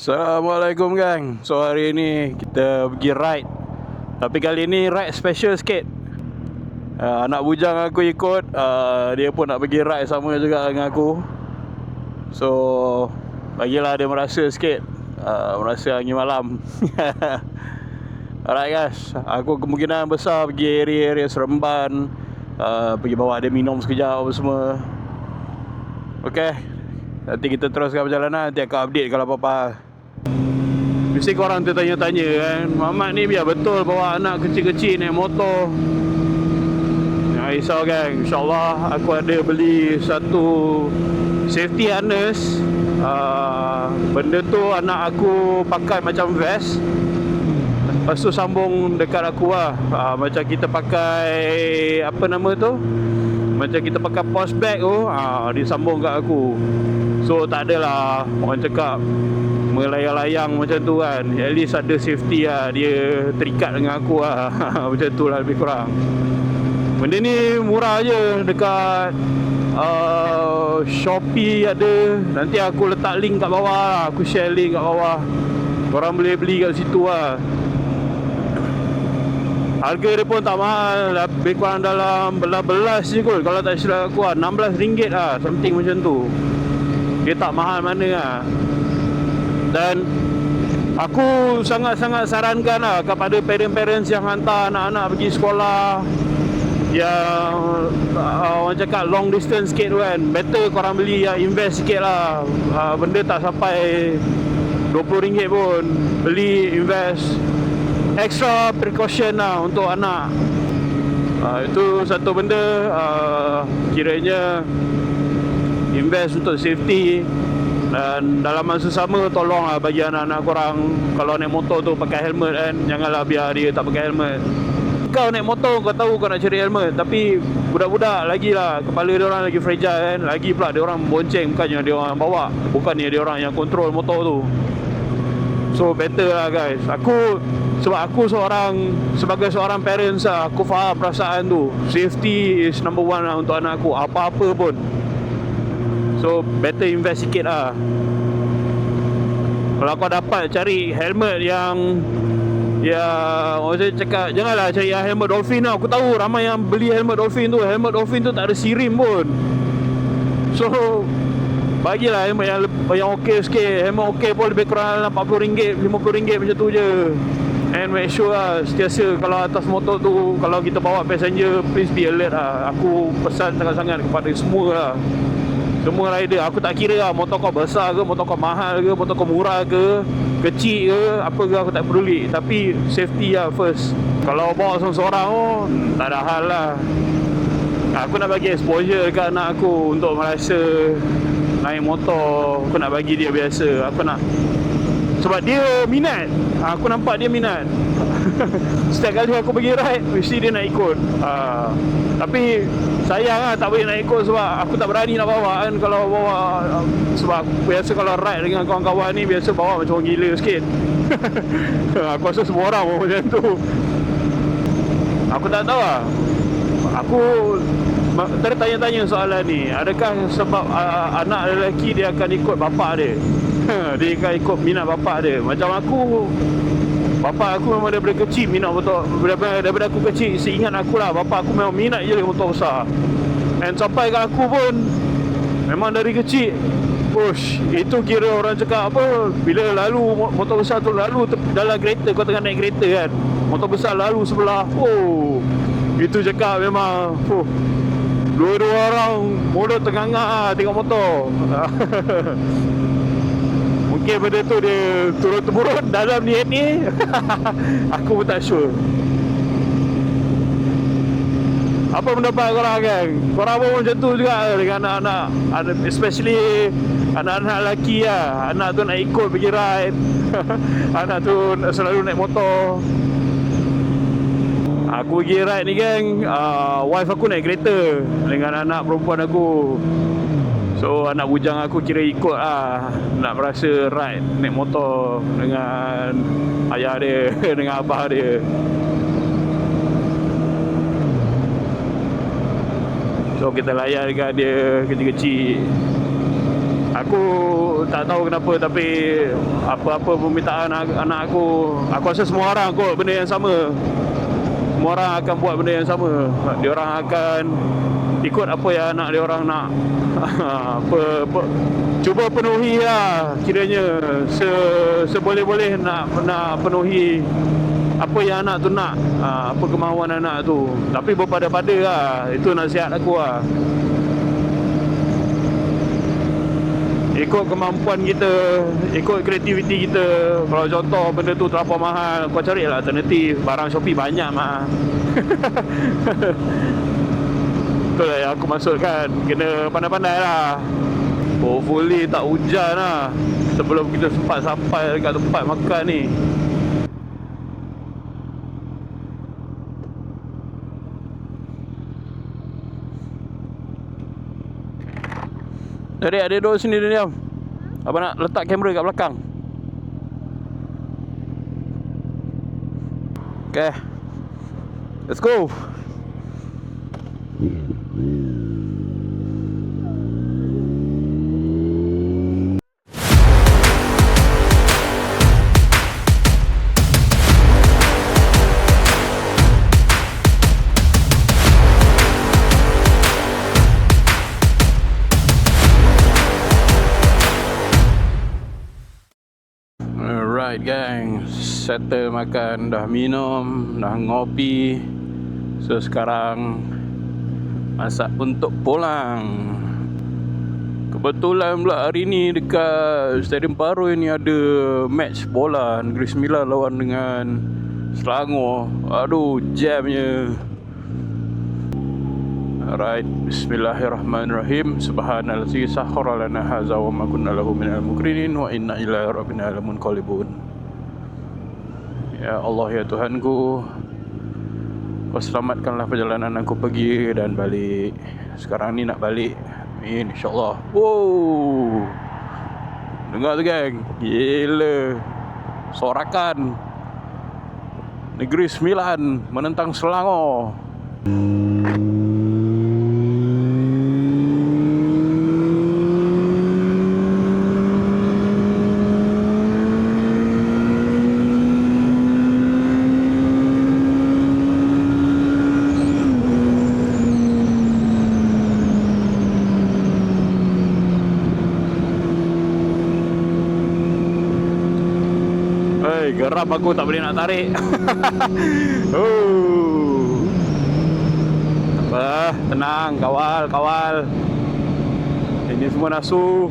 Assalamualaikum gang. So hari ni kita pergi ride. Tapi kali ni ride special sikit. Anak bujang aku ikut, dia pun nak pergi ride sama juga dengan aku. So bagilah dia merasa sikit, merasa angin malam. Alright guys, aku kemungkinan besar pergi area-area Seremban, pergi bawa dia minum sekejap apa semua. Okay, nanti kita teruskan perjalanan. Nanti aku update kalau apa-apa. Mesti korang tertanya-tanya kan, Muhammad ni biar betul bawa anak kecil-kecil naik motor? Jangan risau gang, InsyaAllah aku ada beli satu safety harness. Benda tu anak aku pakai macam vest, lepas tu sambung dekat aku lah. Macam kita pakai, apa nama tu, macam kita pakai post bag tu, dia sambung kat aku. So tak adalah orang cakap melayang-layang macam tu kan. At least ada safety lah, dia terikat dengan aku lah. Macam tu lah lebih kurang. Benda ni murah je dekat Shopee ada. Nanti aku letak link kat bawah lah. Aku share link kat bawah, korang boleh beli kat situ lah. Harga dia pun tak mahal, lebih kurang dalam belas-belas je kot. Kalau tak silap aku lah, RM16 lah, something macam tu. Dia tak mahal mana lah. Dan aku sangat-sangat sarankan lah kepada parents-parents yang hantar anak-anak pergi sekolah, yang orang cakap long distance sikit tu kan, better korang beli yang invest sikit lah. Benda tak sampai RM20 pun, beli invest, extra precaution lah untuk anak. Itu satu benda, kiranya invest untuk safety. Dan dalam masa sama, tolonglah bagi anak-anak korang, kalau naik motor tu pakai helmet kan. Janganlah biar dia tak pakai helmet. Kau naik motor, kau tahu kau nak cari helmet, tapi budak-budak lagi lah, kepala dia orang lagi fragile kan. Lagi pula dia orang bonceng, bukannya dia orang bawa, bukannya dia orang yang control motor tu. So better lah guys. Sebab aku sebagai seorang parents lah, aku faham perasaan tu. Safety is number one lah untuk anak aku, apa-apa pun. So better invest sikit lah. Kalau kau dapat cari helmet yang orang saya cakap, janganlah cari yang helmet dolphin lah. Aku tahu ramai yang beli helmet dolphin tu. Helmet dolphin tu tak ada sirim pun. So bagilah helmet yang okey sikit. Helmet okey pun lebih kurang RM40, RM50 macam tu je. And make sure lah, setiasa kalau atas motor tu, kalau kita bawa passenger, please be alert lah. Aku pesan sangat-sangat kepada semua lah, semua rider. Aku tak kira lah motor kau besar ke, motor kau mahal ke, motor kau murah ke, kecil ke, apa ke, aku tak peduli. Tapi safety lah first. Kalau bawa seorang-seorang tak ada hal lah. Aku nak bagi exposure dekat anak aku untuk merasa naik motor. Aku nak bagi dia biasa. Aku nak, sebab dia minat. Aku nampak dia minat. Setiap kali aku pergi ride, mesti dia nak ikut. Tapi sayang lah tak boleh nak ikut, sebab aku tak berani nak bawa kan. Kalau bawa, sebab biasa kalau ride dengan kawan-kawan ni, biasa bawa macam orang gila sikit. Aku rasa semua orang pun macam tu. Aku tak tahu lah. Aku tertanya-tanya soalan ni. Adakah sebab anak lelaki dia akan ikut bapak dia? Dia akan ikut minat bapak dia. Macam aku, bapak aku memang daripada kecil minat motor. Daripada aku kecil, seingat aku lah, bapak aku memang minat je motor besar. And sampai kat aku pun, memang dari kecil, push. Itu kira orang cakap apa, bila lalu motor besar tu lalu dalam kereta, kau tengah naik kereta kan, motor besar lalu sebelah, itu cakap memang dua-dua orang mulut tengah-tengah tengok motor. Mungkin benda tu dia turun-temurun dalam DNA. Aku pun tak sure. Apa pendapat korang kan? Korang pun macam tu juga dengan anak-anak, especially anak-anak lelaki lah. Anak tu nak ikut pergi ride. Anak tu selalu naik motor. Aku pergi ride ni geng, wife aku naik kereta dengan anak perempuan aku. So anak bujang aku kira ikut lah, nak merasa ride naik motor dengan ayah dia, dengan abah dia. So kita layan dengan dia kecil-kecil. Aku tak tahu kenapa, tapi apa-apa permintaan anak aku rasa semua orang kot benda yang sama. Semua orang akan buat benda yang sama. Diorang akan ikut apa yang anak diorang nak. Cuba penuhi lah kiranya seboleh-boleh nak penuhi apa yang anak tu nak, apa kemahuan anak tu. Tapi berpada-pada lah. Itu nasihat aku lah. Ikut kemampuan kita, ikut kreativiti kita. Kalau contoh benda tu terlalu mahal, kau carilah alternatif. Barang Shopee banyak mah. Itulah yang aku maksudkan. Kena pandai-pandai lah. Hopefully tak hujan lah sebelum kita sempat sampai dekat tempat makan ni. Jadi adik duduk sini dia diam. Abang nak letak kamera kat belakang. Okay, let's go. Alright gang, settle makan, dah minum, dah ngopi. So sekarang masak untuk pulang. Kebetulan pula hari ni dekat Stadium Paroi ni ada match bola Negeri Sembilan lawan dengan Selangor. Aduh, jamnya. Alright, bismillahirrahmanirrahim. Subhanallazi sakhkhara lana hadza wa ma kunna lahu minal muqrinin wa inna ila rabbina lamunqalibun. Ya Allah, ya Tuhanku, kau selamatkanlah perjalanan aku pergi dan balik. Sekarang ni nak balik. Amin, insyaAllah. Wow, dengar tu geng, gila. Sorakan Negeri Sembilan menentang Selangor. Geram aku, tak boleh nak tarik. Apa, tenang, kawal. Ini semua nafsu.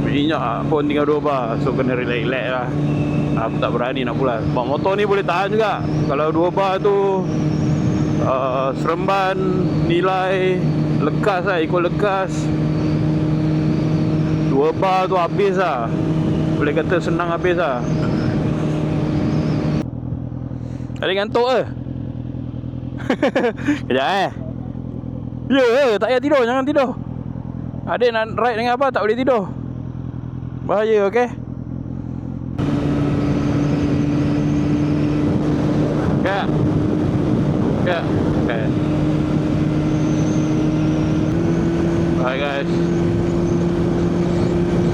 Minyak pun tinggal 2 bar, so kena relax lah. Aku tak berani nak pulang. Bawa motor ni boleh tahan juga. Kalau 2 bar tu Seremban nilai lekas lah, ikut lekas. 2 bar tu habis lah. Boleh kata senang habis lah. Adik ngantuk ke? Kejap Ya, tak payah tidur, jangan tidur. Adik nak ride dengan apa tak boleh tidur. Bahaya, okey? Ya. Okay. Bye guys.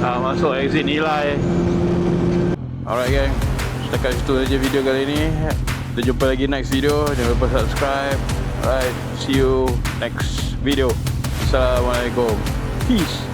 Masuk exit nilai. Alright gang, setakat situ aja video kali ni. Kita jumpa lagi next video. Jangan lupa subscribe. Alright, see you next video. Assalamualaikum. Peace.